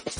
Good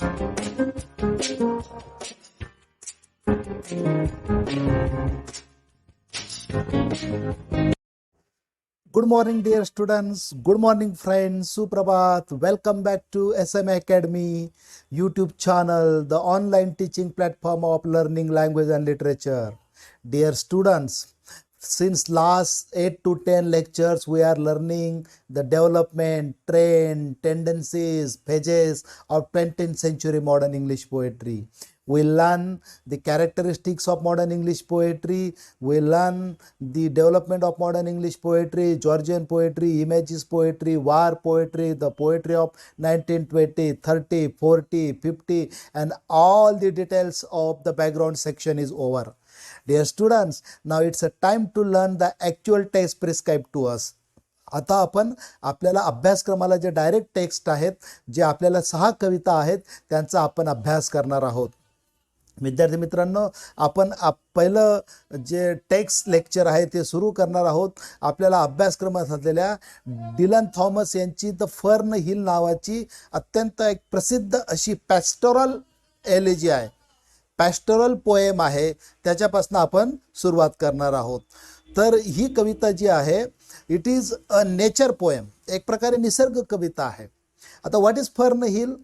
morning, dear students. Good morning, friends. Suprabhat. Welcome back to SMA Academy YouTube channel, the online teaching platform of learning language and literature. Dear students, since last 8 to 10 lectures, we are learning the development, trend, tendencies, phases of 20th century modern English poetry. We learn the characteristics of modern English poetry. We learn the development of modern English poetry, Georgian poetry, images poetry, war poetry, the poetry of 1920, 30, 40, 50, and all the details of the background section is over. Dear students, now it's a time to learn the actual text prescribed to us. आता आपण आपल्याला अभ्यासक्रमाला जे direct text आहेत, जे आपल्याला 6 कविता आहेत, त्यांचा आपण अभ्यास करणार आहोत. विद्यार्थी मित्रांनो, आपण पहिलं जे टेक्स्ट लेक्चर आहे ते सुरू करणार आहोत. आपल्याला अभ्यासक्रमात असलेल्या डिलन थॉमस यांची द फर्न हिल नावाची अत्यंत एक प्रसिद्ध अशी पॅस्टोरल एलेजी आहे, पॅस्टोरल पोएम आहे, त्याच्यापासून आपण सुरुवात करणार आहोत. तर ही कविता जी आहे, it is a nature poem, एक प्रकारे निसर्ग कविता आहे. आता what is fern hill?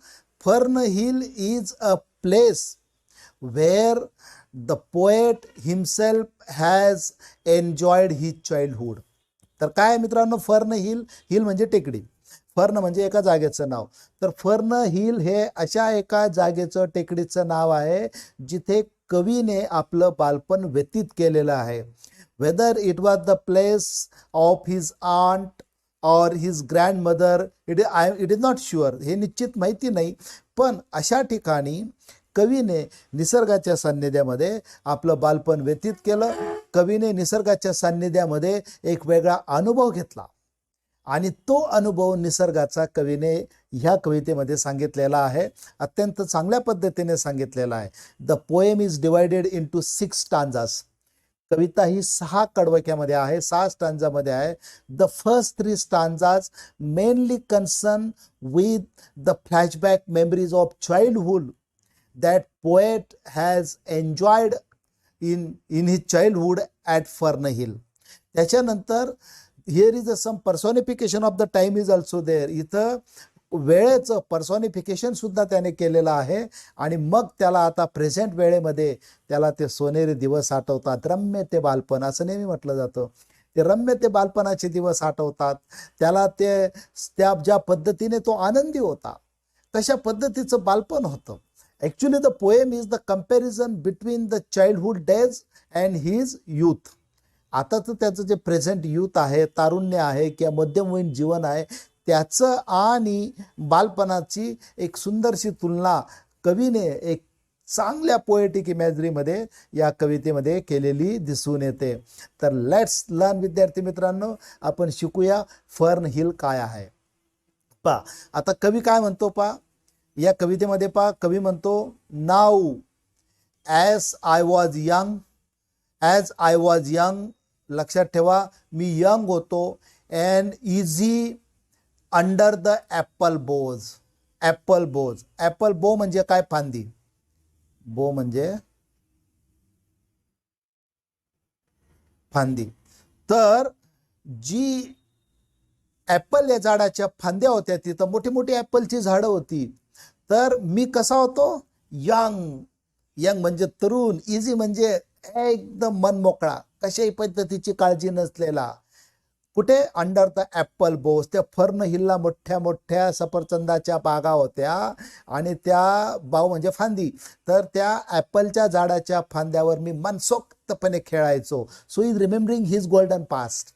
Fern hill is a place where the poet himself has enjoyed his childhood. तर काय मित्रांनो, फर्न हिल, हिल म्हणजे टेकडी, फर्न म्हणजे एका जागेचं नाव. तर फर्न हिल हे अशा एका जागेचं, टेकडीचं नाव आहे जिथे कवीने आपलं बालपण व्यतीत केलेलं आहे. Whether it was the place of his aunt और his grandmother, it is not sure, हे निश्चित माहिती नाही. पण अशा ठिकाणी कवीने निसर्गाच्या सान्निध्यामध्ये आपलं बालपण व्यतीत केलं. कवीने निसर्गाच्या सान्निध्यामध्ये एक वेगळा अनुभव घेतला आणि तो अनुभव निसर्गाचा कवीने ह्या कवितेमध्ये सांगितलेला आहे. अत्यंत चांगल्या पद्धतीने सांगितलेला आहे. The poem is divided into 6 stanzas. कविता ही 6 कडवक्यामध्ये आहे, 6 स्टांजामध्ये आहे. The first 3 stanzas mainly concern with the flashback memories of childhood that poet has enjoyed in his childhood at Fern Hill. त्याच्यानंतर here is some personification of the time is also there. इथं वेळेचं पर्सॉनिफिकेशन सुद्धा त्याने केलेलं आहे. आणि मग त्याला आता प्रेझेंट वेळेमध्ये त्याला ते सोनेरी दिवस आठवतात. रम्य ते बालपण असं नेहमी म्हटलं जातं. ते रम्य ते बालपणाचे दिवस आठवतात त्याला. त्या ज्या पद्धतीने तो आनंदी होता, तशा पद्धतीचं बालपण होतं. Actually, the poem is the comparison between the childhood days and his youth. आता तर त्याचं जे प्रेझेंट यूथ आहे, तारुण्य आहे किंवा मध्यमवयीन जीवन आहे, त्याचं आणि बालपणाची एक सुंदरशी तुलना कवीने एक चांगल्या पोएटिक इमॅजरीमध्ये या कवितेमध्ये केलेली दिसून येते. तर लेट्स लर्न विद्यार्थी मित्रांनो, आपण शिकूया फर्न हिल काय आहे. पा आता कवी काय म्हणतो पा या कवितेमध्ये. पा कवी म्हणतो, now as I was young, लक्षात ठेवा मी यंग होतो, and easy under the Apple Bhoj. Apple Bhoj, Apple बो म्हणजे काय? फांदी. बो म्हणजे फांदी. तर जी ॲपल या झाडाच्या फांद्या होत्या, तिथं मोठी मोठी ॲपलची झाडं होती. तर मी कसा होतो? यंग. यंग म्हणजे तरुण, इझी म्हणजे एकदम मन मोकळा, कशाही पद्धतीची काळजी नसलेला. कुठे? अंडर द ॲपल बोज. त्या फर्न हिलला मोठ्या मोठ्या सफरचंदाच्या बागा होत्या आणि त्या बाव म्हणजे फांदी. तर त्या ॲपलच्या झाडाच्या फांद्यावर मी मनसोक्तपणे खेळायचो. So is remembering his golden past.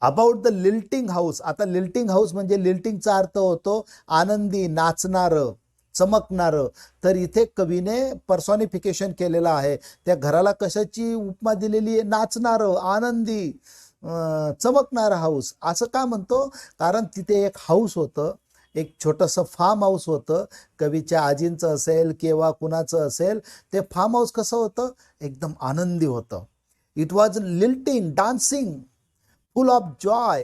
About the lilting house. आता लिल्टिंग हाऊस म्हणजे लिल्टिंगचा अर्थ होतो आनंदी, नाचणारं, चमकणारं. तर इथे कवीने पर्सॉनिफिकेशन केलेलं आहे. त्या घराला कशाची उपमा दिलेली आहे? नाचणारं, आनंदी, चमकणारं हाऊस. असं का म्हणतो? कारण तिथे एक हाऊस होतं, एक छोटंसं फार्म हाऊस होतं. कवीच्या आजींचं असेल किंवा कुणाचं असेल, ते फार्म हाऊस कसं होतं? एकदम आनंदी होतं. It was lilting, dancing, full of joy,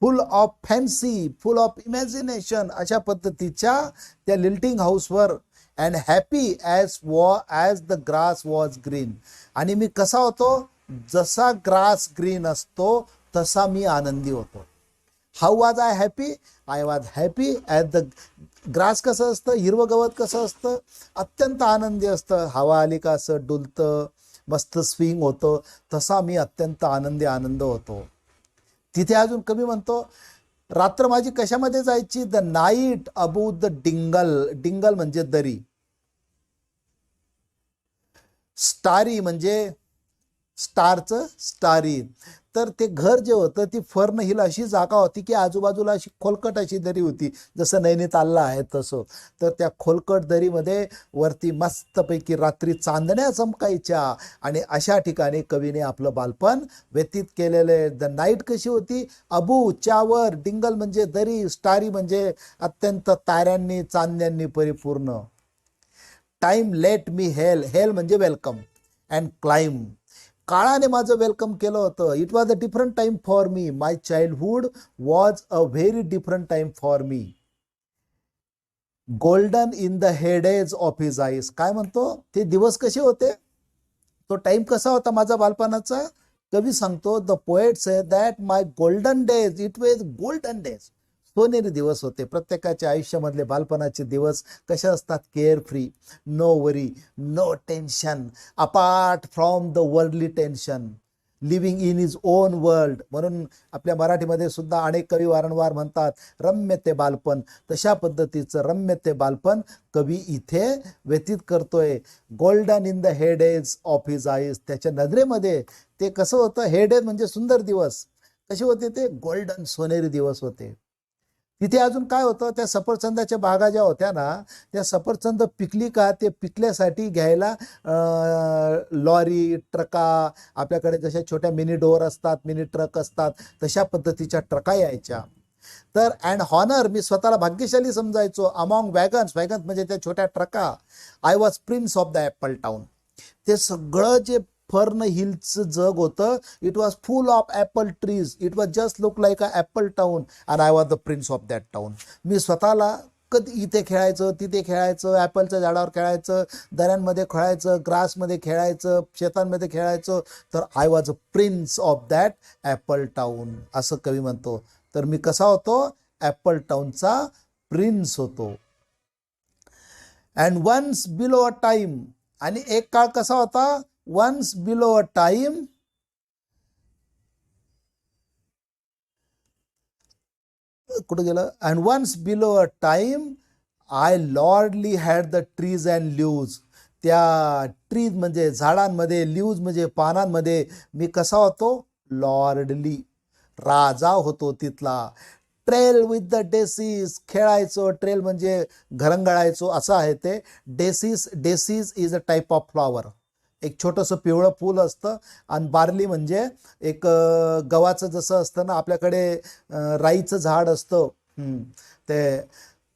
full of fancy, full of imagination अशा पद्धतीच्या त्या लिल्टिंग हाऊसवर. And happy as the grass was green. आणि मी कसा होतो, जसा ग्रास ग्रीन असतो तसा मी आनंदी होतो. How was I happy? I was happy as the grass. कसं असतं, हिरवं गवत कसं असतं, अत्यंत आनंदी असतं. हवा आली का असं डुलतं, मस्त स्विंग होतं, तसा मी अत्यंत आनंद होतो. तिथे अजून कमी म्हणतो, रात्र माझी कशामध्ये जायची? The night above the Dingal. Dingal म्हणजे दरी. स्टारी म्हणजे स्टारचं स्टारी. तर ते घर जे होतं ती फर्न हिल अशी जागा होती की आजूबाजूला अशी खोलकट अशी दरी होती, जसं नैनितालला आहे तसं. तर त्या खोलकट दरीमध्ये वरती मस्तपैकी रात्री चांदण्या चमकायच्या आणि अशा ठिकाणी कवीने आपलं बालपण व्यतीत केलेलं आहे. द नाईट कशी होती? अबू च्यावर, डिंगल म्हणजे दरी, स्टारी म्हणजे अत्यंत ताऱ्यांनी चांदण्यांनी परिपूर्ण. टाइम लेट मी हेल. हेल म्हणजे वेलकम. And climb. काळाने माझं वेलकम केलं होतं. It was a different time for me. My childhood was a very different time for me. Golden in the heydays of his eyes. काय म्हणतो, ते दिवस कसे होते, तो टाइम कसा होता माझा बालपणाचा? कवी सांगतो, the poet says that my golden days, it was golden days. सोनेरी दिवस होते. प्रत्येकाच्या आयुष्यामधले बालपणाचे दिवस कसे असतात? Care free, no worry, no tension, apart from the worldly tension, living in his own world. म्हणून आपल्या मराठीमध्ये सुद्धा अनेक कवी वारंवार म्हणतात रम्य ते बालपण. तशा पद्धतीचं रम्य ते बालपण कवी इथे व्यतीत करतोय. Golden in the heydays of his eyes. त्याच्या नजरेमध्ये ते कसं होतं? हेडेज म्हणजे सुंदर दिवस. कसे होते ते? गोल्डन, सोनेरी दिवस होते. तिथे अजून काय होतं, त्या सफरचंदाच्या बागा ज्या होत्या ना, त्या सफरचंद पिकली का ते पिकल्यासाठी घ्यायला लॉरी, ट्रका, आपल्याकडे जशा छोट्या मिनी डोअर असतात, मिनी ट्रक असतात, तशा पद्धतीच्या ट्रका यायच्या. तर अँड हॉनर, मी स्वतःला भाग्यशाली समजायचो. अमॉंग वॅगन्स, वॅगन्स म्हणजे त्या छोट्या ट्रका. I was prince of the apple town. ते सगळं जे फर्न हिलचं जग होतं, it was full of apple trees. It was just look like a apple town and I was the prince of that town. मी स्वतःला कधी इथे खेळायचं, तिथे खेळायचं, ॲपलच्या झाडावर खेळायचं, दऱ्यांमध्ये खेळायचं, ग्रासमध्ये खेळायचं, शेतांमध्ये खेळायचं. तर I was a prince of that apple town, असं कवी म्हणतो. तर मी कसा होतो? ॲपल टाउनचा प्रिन्स होतो. And once below a time. आणि एक काळ कसा होता? वन्स बिलो अ टाइम, कुठं गेलं? And once below a time I lordly had the trees and leaves. त्या ट्रीज म्हणजे झाडांमध्ये, लीव्ज म्हणजे पानांमध्ये मी कसा होतो? लॉर्डली, राजा होतो तिथला. ट्रेल विथ द डेसीस, खेळायचो. ट्रेल म्हणजे घरंगळायचो असं आहे ते. Daisies, daisies is a type of flower. एक छोटंसं पिवळं फूल असतं. आणि बार्ली म्हणजे एक गव्हाचं जसं असतं ना आपल्याकडे, राईचं झाड असतं, ते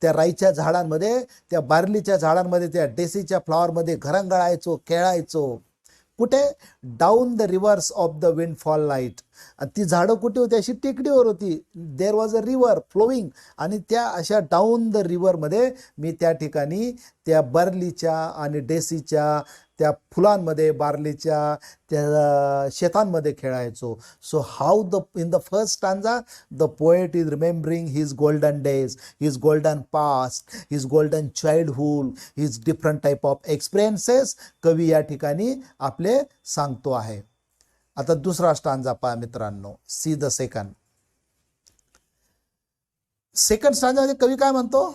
त्या राईच्या झाडांमध्ये, त्या बार्लीच्या झाडांमध्ये, त्या डेसीच्या फ्लॉवरमध्ये घरंगळायचो, खेळायचो. कुठे? Down the reverse of the windfall light. आणि ती झाडं कुठे होती? अशी टेकडीवर होती. There was a river flowing. आणि त्या अशा डाऊन द रिव्हरमध्ये मी त्या ठिकाणी त्या बार्लीच्या आणि डेसीच्या त्या फुलांमध्ये, बार्लीच्या त्या शेतांमध्ये खेळायचो. So how the in the first stanza the poet is remembering his golden days, his golden past, his golden childhood, his different type of experiences कवी या ठिकाणी आपले सांगतो आहे. आता दुसरा स्टांजा पहा मित्रांनो. See the second. सेकंड स्टांजामध्ये कवी काय म्हणतो?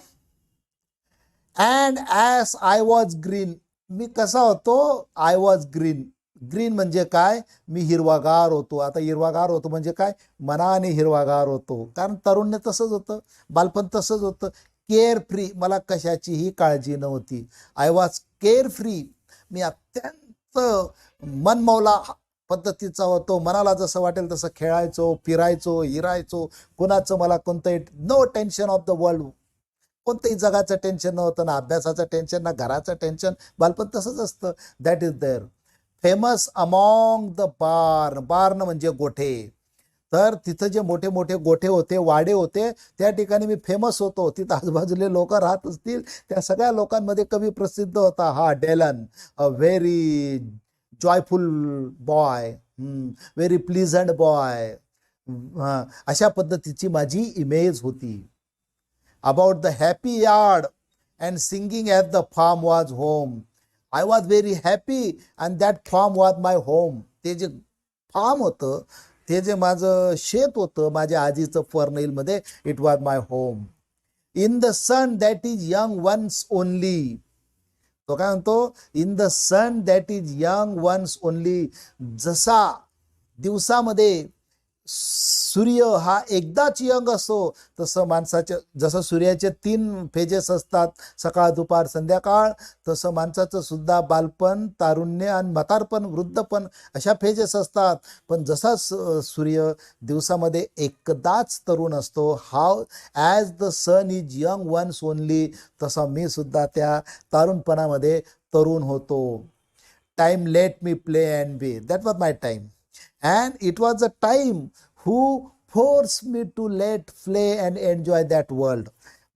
And as I was green. मी कसा होतो? I was green. ग्रीन म्हणजे काय? मी हिरवागार होतो. आता हिरवागार होतो म्हणजे काय? मनाने हिरवागार होतो. कारण तरुण्य तसंच होतं, बालपण तसंच होतं. केअर फ्री, मला कशाचीही काळजी नव्हती. I was care free. मी अत्यंत मनमौला पद्धतीचा होतो. मनाला जसं वाटेल तसं खेळायचो, फिरायचो, हिरायचो. कुणाचं मला कोणतंही, no tension of the world. कोणतंही जगाचं टेन्शन नव्हतं, ना अभ्यासाचं टेन्शन, ना घराचं टेन्शन. बालपण तसंच असतं. That is there. Famous among the barn. Barn म्हणजे गोठे. तर तिथं जे मोठे मोठे गोठे होते, वाडे होते, त्या ठिकाणी मी फेमस होतो. तिथं आजूबाजूले लोक राहत असतील, त्या सगळ्या लोकांमध्ये कवी प्रसिद्ध होता हा Dylan. A very joyful boy, very pleasant boy. अशा पद्धतीची माझी इमेज होती. About the happy yard and singing at the farm was home. I was very happy and that farm was my home. ते जे फार्म होतं, ते जे माझं शेत होतं माझ्या आजीचं फर्नेलमध्ये, it was my home. In the sun that is young once only. तो काय म्हणतो, in the sun that is young once only. जसा दिवसामध्ये सूर्य हा एकदाच यंग असतो, तसं माणसाच्या, जसं सूर्याचे 3 फेजेस असतात, सकाळ दुपार संध्याकाळ, तसं माणसाचं सुद्धा बालपण, तारुण्य आणि म्हातारपण, वृद्धपण अशा फेजेस असतात. पण जसा सूर्य दिवसामध्ये एकदाच तरुण असतो, how as the sun is young once only, तसा मी सुद्धा त्या तारुणपणामध्ये तरुण होतो. Time let me play and be, that was my time. And it was a time who forced me to let play and enjoy that world.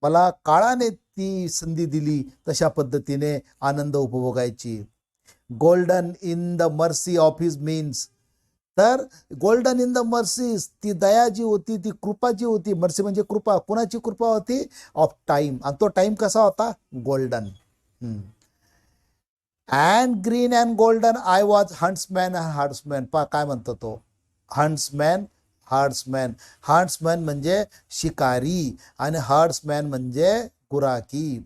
मला काळाने ती संधी दिली तशा पद्धतीने आनंद उपभोगायची. Golden in the mercy of his means. तर गोल्डन इन द मर्सीज, ती दया जी होती, ती कृपा जी होती, मर्सी म्हणजे कृपा, कुणाची कृपा होती, ऑफ टाइम. आणि तो टाइम कसा होता, golden. And green and golden I was huntsman and herdsman. पा काय म्हणतो तो, हंट्समॅन, हार्ड्समॅन. हार्ड्समॅन म्हणजे शिकारी आणि हार्ड्समॅन म्हणजे गुराखी.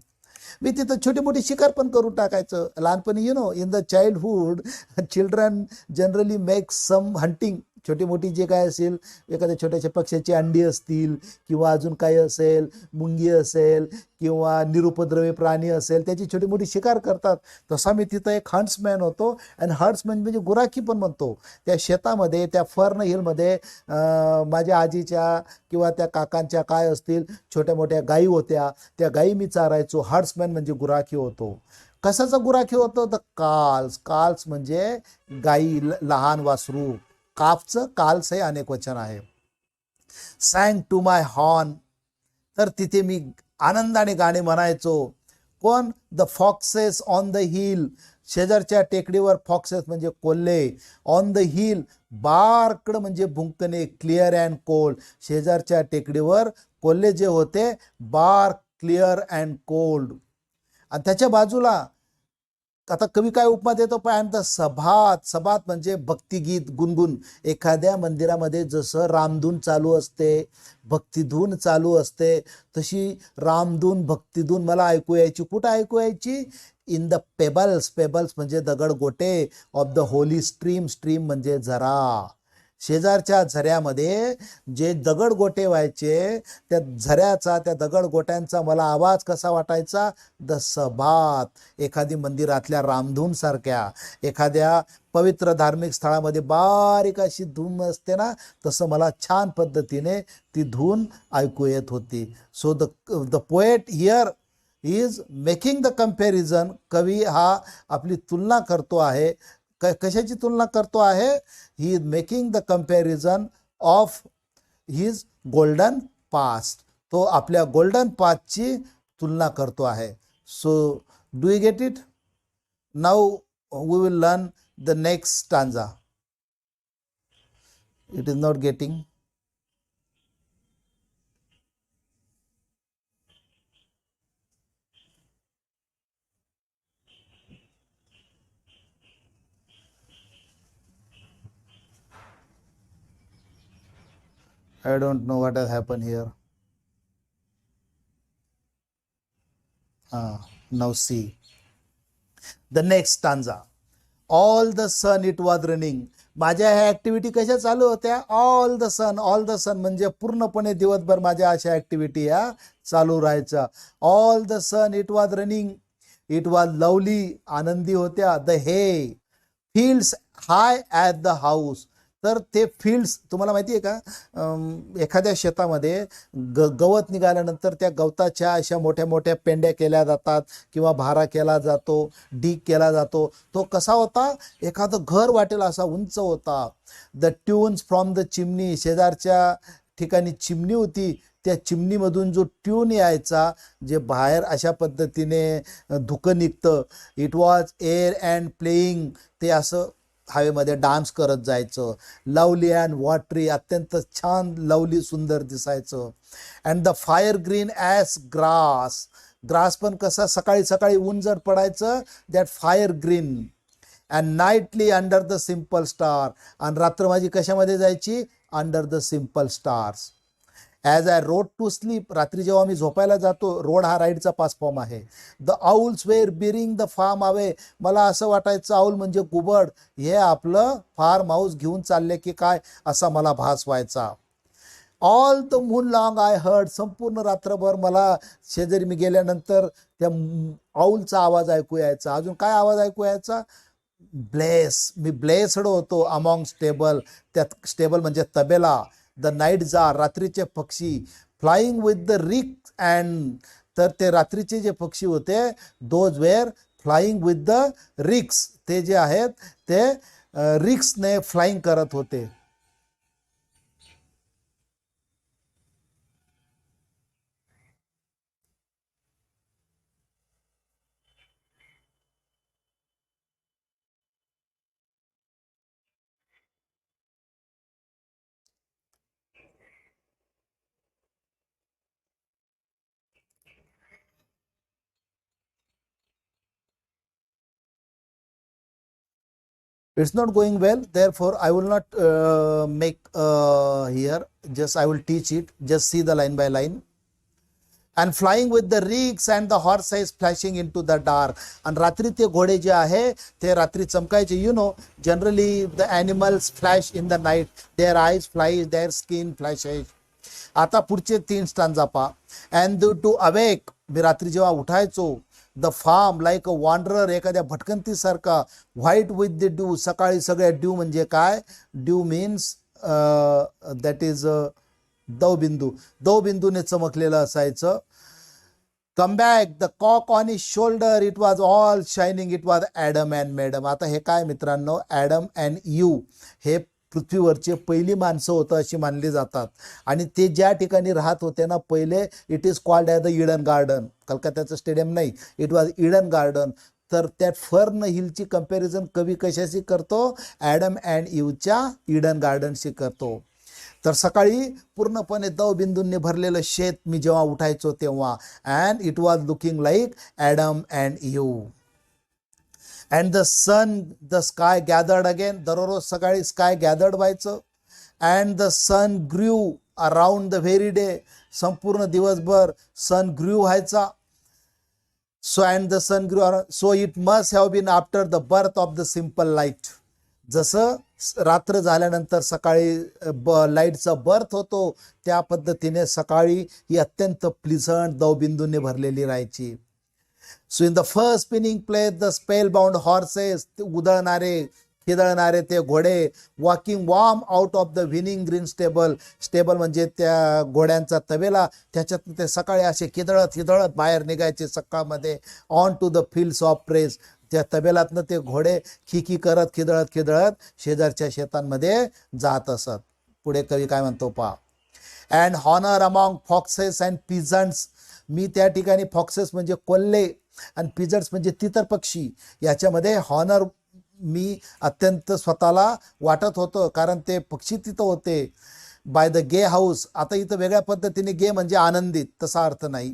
मी तिथं छोटी मोठी शिकार पण करून टाकायचं लहानपणी. In the childhood children generally make some hunting. छोटी मोठी जे काय असेल, एखाद्या छोट्याशा पक्ष्याची अंडी असतील, किंवा अजून काही असेल, मुंगी असेल, किंवा निरुपद्रवी प्राणी असेल, त्याची छोटी मोठी शिकार करतात. तसा मी तिथं एक हंट्समॅन होतो. आणि हंट्समॅन म्हणजे गुराखी पण म्हणतो. त्या शेतामध्ये, त्या फर्न हिलमध्ये माझ्या आजीच्या किंवा त्या काकांच्या काय असतील, छोट्या मोठ्या गायी होत्या, त्या गायी मी चारायचो. हंट्समॅन म्हणजे गुराखी होतो. कशाचा गुराखी होतो, तर काल्स. काल्स म्हणजे गायी, लहान वासरू. काफचं काल्स हे अनेक वचन आहे. Sang to my horn. तर तिथे मी आनंदाने गाणे म्हणायचो. कोण, the foxes on the hill. शेजारच्या टेकडीवर, फॉक्सेस म्हणजे कोल्हे, ऑन द हिल बार्कड म्हणजे भुंकणे, क्लिअर अँड कोल्ड. शेजारच्या टेकडीवर कोल्हे जे होते, बार्क, क्लिअर अँड कोल्ड. आणि त्याच्या बाजूला आता कवी काय उपमा देतो, पाय सभात. सभात म्हणजे भक्तिगीत, गुणगुण. एखाद्या मंदिरामध्ये जसं रामधून चालू असते, भक्तिधून चालू असते, तशी रामधून, भक्तिधून मला ऐकू यायची. कुठं ऐकू यायची, इन द पेबल्स. पेबल्स म्हणजे दगड गोटे, of the holy stream. Stream म्हणजे झरा. शेजारच्या झऱ्यामध्ये जे दगड गोटे व्हायचे, त्या झऱ्याचा, त्या दगड गोट्यांचा मला आवाज कसा वाटायचा, द सभात. एखादी मंदिरातल्या रामधून सारख्या, एखाद्या पवित्र धार्मिक स्थळामध्ये बारीक अशी धून असते ना, तसं मला छान पद्धतीने ती धून ऐकू येत होती. So the poet here is making the comparison. कवी हा आपली तुलना करतो आहे. कशाची तुलना करतो आहे, he is making the comparison of his golden past. तो आपल्या गोल्डन पास्टची तुलना करतो आहे. So do you get it. Now we will learn the next stanza. It is not getting. I don't know what has happened here. Now see. The next stanza. All the sun it was running. माझ्या ह्या activity कशा चालू होत्या, all the sun. All the sun म्हणजे पूर्णपणे दिवसभर माझ्या अशा ॲक्टिव्हिटी या चालू राहायच्या. All the sun it was running. It was lovely, आनंदी होत्या. The hay fields high at the house. तर ते फील्ड्स तुम्हाला माहिती आहे का, एखाद्या शेतामध्ये गवत निघाल्यानंतर त्या गवताच्या अशा मोठ्या मोठ्या पेंड्या केल्या जातात किंवा भारा केला जातो, ढीग केला जातो. तो कसा होता, एखादं घर वाटेल असा उंच होता. The tunes from the chimney, शेजारच्या ठिकाणी चिमणी होती, त्या चिमणीमधून जो ट्यून यायचा, जे बाहेर अशा पद्धतीने धुकं निघतं. It was air and playing, ते असं हवेमध्ये डान्स करत जायचं. लवली अँड वॉटरी, अत्यंत छान लवली सुंदर दिसायचं. And the fire green as grass, grass पण कसा सकाळी सकाळी ऊन जर पडायचं, that fire green. And nightly under the simple star, आणि रात्र माझी कशामध्ये जायची, under the simple stars. As I rode to sleep, रात्री जेव्हा मी झोपायला जातो, रोड हा राईडचा पास फॉर्म आहे. The owls were bearing the farm away, मला असं वाटायचं आऊल म्हणजे कुबड, हे आपलं फार्म हाऊस घेऊन चालले की काय, असा मला भास व्हायचा. All the moon long I heard, संपूर्ण रात्रभर मला शेजारी मी गेल्यानंतर त्या आऊलचा आवाज ऐकू यायचा. अजून काय आवाज ऐकू यायचा, ब्लेस, मी ब्लेस्ड होतो. अमॉंग स्टेबल, त्यात स्टेबल म्हणजे तबेला. द नाईट जार, रात्रीचे पक्षी. Flying with the ricks and, तर ते रात्रीचे जे पक्षी होते, those were flying with the ricks, ते जे आहेत ते रिक्सने फ्लाईंग करत होते. It's not going well, therefore I will not make here, just I will teach it, just see the line by line. And flying with the reeks and the horses flashing into the dark, and रात्री ते घोडे जे आहे ते रात्री चमकायचे. you know, generally the animals flash in the night, their eyes flash, their skin flashes. आता पुढचे 3 stanza पहा. अँड टू अवेक, मी रात्री जेव्हा उठायचो. The farm like a wanderer, एखाद्या भटकंतीसारखा. व्हाईट विथ द ड्यू, सकाळी सगळ्या ड्यू म्हणजे काय, ड्यू मीन्स दॅट इज दवबिंदू, दवबिंदूने चमकलेलं असायचं. Come back, the cock on his shoulder, it was all shining, it was Adam and madam. आता हे काय मित्रांनो, ॲडम अँड यू हे पृथ्वीवरचे पहिली माणसं होतं अशी मानली जातात. आणि ते ज्या ठिकाणी राहत होते ना पहिले, it is called as the Eden garden. कलकत्त्याचं स्टेडियम नाही, इट वॉज ईडन गार्डन. तर त्यात फर्न हिलची कंपॅरिझन कवी कशाशी करतो, ॲडम अँड ईवच्या ईडन गार्डनशी करतो. तर सकाळी पूर्णपणे दवबिंदूंनी भरलेलं शेत मी जेव्हा उठायचो तेव्हा. And it was looking like Adam and you. And the sun, the sky gathered again, दररोज सकाळी स्काय गॅदर्ड व्हायचं. And the sun grew around the very day, संपूर्ण दिवसभर सन ग्र्यू व्हायचा. So and the sun grew around, so it must have been after the birth of the simple light. जसं रात्र झाल्यानंतर सकाळी लाईटचा बर्थ होतो, त्या पद्धतीने सकाळी ही अत्यंत प्लिझंट दवबिंदूंनी भरलेली राहायची. So in the first spinning place the spell bound horses, उधळणारे खिदळणारे ते घोडे. Walking warm out of the winning green stable, stable म्हणजे त्या घोड्यांचा तबेला, त्याच्यात ते सकाळी असे खिदळत खिदळत बाहेर निघायचे सकाळमध्ये. On to the fields of praise, त्या तबेलातनं ते घोडे खिकी करत खिदळत खिदळत शेजारच्या शेतांमध्ये जात असत. पुढे कवी काय म्हणतो पहा. And honour among foxes and pheasants, मी त्या ठिकाणी फॉक्सेस म्हणजे कोल्हे आणि पिजर्ट्स म्हणजे तितर पक्षी, याच्यामध्ये हॉनर मी अत्यंत स्वतःला वाटत होतं, कारण ते पक्षी तिथं होते. बाय द गे हाऊस, आता इथं वेगळ्या पद्धतीने गे म्हणजे आनंदित, तसा अर्थ नाही.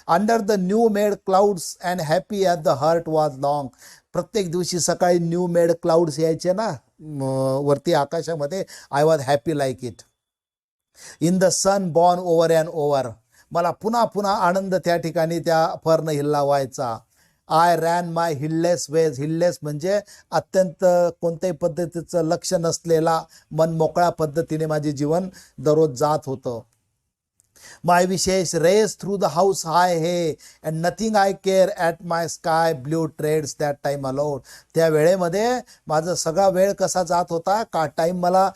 Under the new made clouds and happy at the heart was long, प्रत्येक दिवशी सकाळी न्यू मेड क्लाउड्स यायचे ना वरती आकाशामध्ये. I was happy like it. In the sun born over and over, मला पुन्हा पुन्हा आनंद त्या ठिकाणी त्या फर्न हिलला व्हायचा. आय रॅन माय हिललेस वेज, हिललेस म्हणजे अत्यंत कोणत्याही पद्धतीचं लक्ष नसलेला मन मोकळ्या पद्धतीने माझे जीवन दररोज जात होतं. My wishes race through the house high hay and nothing I care at my sky blue trades that time allowed. त्या वेळेमध्ये माझा सगळा वेळ कसा जात होता, का टाईम मला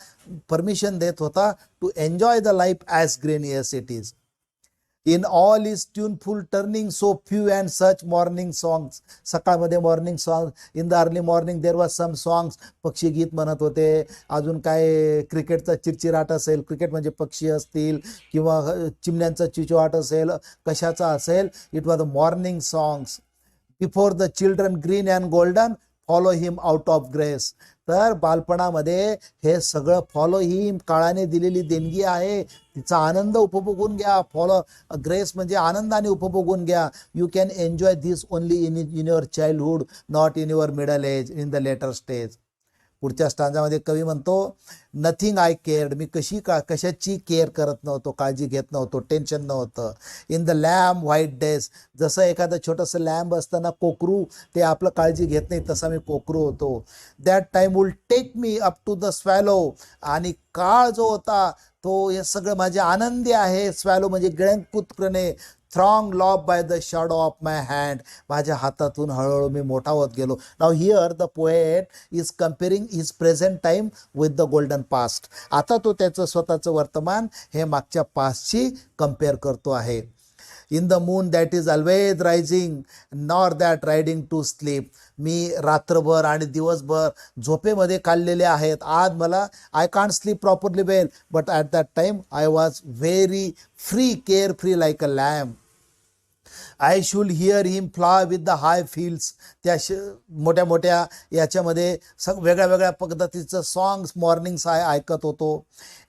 परमिशन देत होता to enjoy the life as green yes it is. In all is tuneful turning so few and such morning songs. सकाळमध्ये morning song in the early morning there was some songs. पक्षी गीत म्हणत होते, अजून काय क्रिकेटचा चिरचिराट असेल, क्रिकेट म्हणजे पक्षी असतील किंवा चिमण्यांचा चिचवाट असेल, कशाचा असेल, it was the morning songs. Before the children green and golden follow him out of grace. तर बालपणामध्ये हे सगळं फॉलो हिम, काळाने दिलेली देणगी आहे, तिचा आनंद उपभोगून घ्या. फॉलो ग्रेस म्हणजे आनंदाने उपभोगून घ्या. You can enjoy this only in your childhood, not in your middle age, in the later stage. पुढच्या स्टांजामध्ये कवी म्हणतो, नथिंग आय केअर्ड, मी कशाची केअर करत नव्हतो, काळजी घेत नव्हतो, टेन्शन नव्हतं. In the lamb white days, जसं एखादं छोटंसं लॅम्ब असताना कोकरू ते आपलं काळजी घेत नाही, तसा मी कोकरू होतो. That time will take me up to the swallow, आणि काळ जो होता तो हे सगळं माझे आनंदी आहे. स्वॅलो म्हणजे गिळंकृतपणे. Throng lob by the shadow of my hand, माझ्या हातातून हळूहळू मी मोठा होत गेलो. Now here the poet is comparing his present time with the golden past. आता तो त्याचं स्वतःचं वर्तमान हे मागच्या पास्टशी कम्पेअर करतो आहे. In the moon that is always rising nor that riding to sleep, मी रात्रभर आणि दिवसभर झोपेमध्ये काढलेले आहेत. आज मला I can't sleep properly well, but at that time I was very free, care free like a lamb. I should hear him fly with the high fields, त्या मोठ्या मोठ्या याच्यामध्ये वेगळ्या वेगळ्या पद्धतीचं सॉंग्स मॉर्निंग्स ऐकत होतो.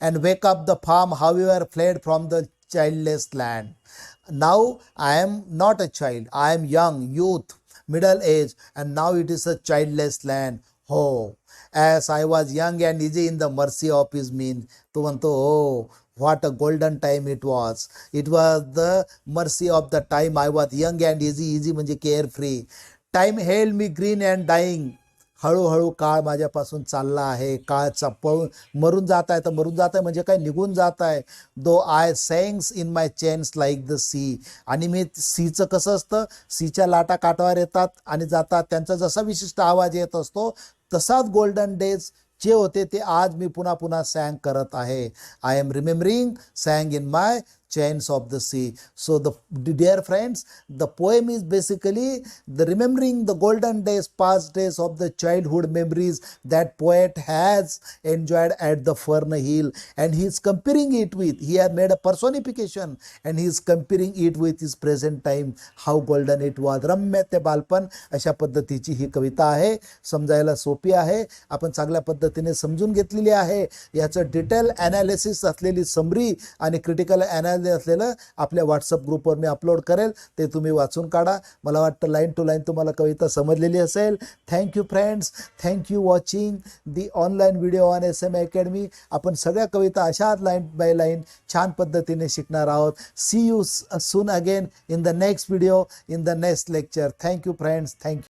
And wake up the farm how you are fled from the childless land. Now I am not a child, I am young, youth, middle age, and now it is a childless land. Oh, as I was young and easy in the mercy of his mean. तो म्हणतो, oh, what a golden time it was. It was the mercy of the time I was young and easy. Easy म्हणजे carefree. Time held me green and dying. हळूहळू काळ माझ्यापासून चालला आहे, काळचा पळून मरून जात आहे. तर मरून जात आहे म्हणजे काय, निघून जात आहे. Though I sang in my chains like the sea, आणि मी सीचं कसं असतं, सीच्या लाटा काठावर येतात आणि जातात, त्यांचा जसा विशिष्ट आवाज येत असतो तसाच गोल्डन डेज जे होते ते आज मी पुन्हा पुन्हा सॅंग करत आहे. I am remembering sang in my chains of the sea. So the dear friends, the poem is basically the remembering the golden days, past days of the childhood memories that poet has enjoyed at the Fern Hill, and he is comparing it with, he has made a personification and he is comparing it with his present time, how golden it was. रम्य ते बालपण अशा पद्धतीची ही कविता आहे. समजायला सोपी आहे, आपण चांगल्या पद्धतीने समजून घेतलेली आहे. याचं डिटेल ॲनालिसिस असलेली समरी आणि क्रिटिकल असलेलं आपल्या व्हॉट्सअप ग्रुपवर मी अपलोड करेल, ते तुम्ही वाचून काढा. मला वाटतं लाईन टू लाईन तुम्हाला कविता समजलेली असेल. Thank you friends, thank you watching the online video on SM academy. आपण सगळ्या कविता अशाच लाईन बाय लाईन छान पद्धतीने शिकणार आहोत. See you soon again in the next video, in the next lecture. Thank you friends, thank you.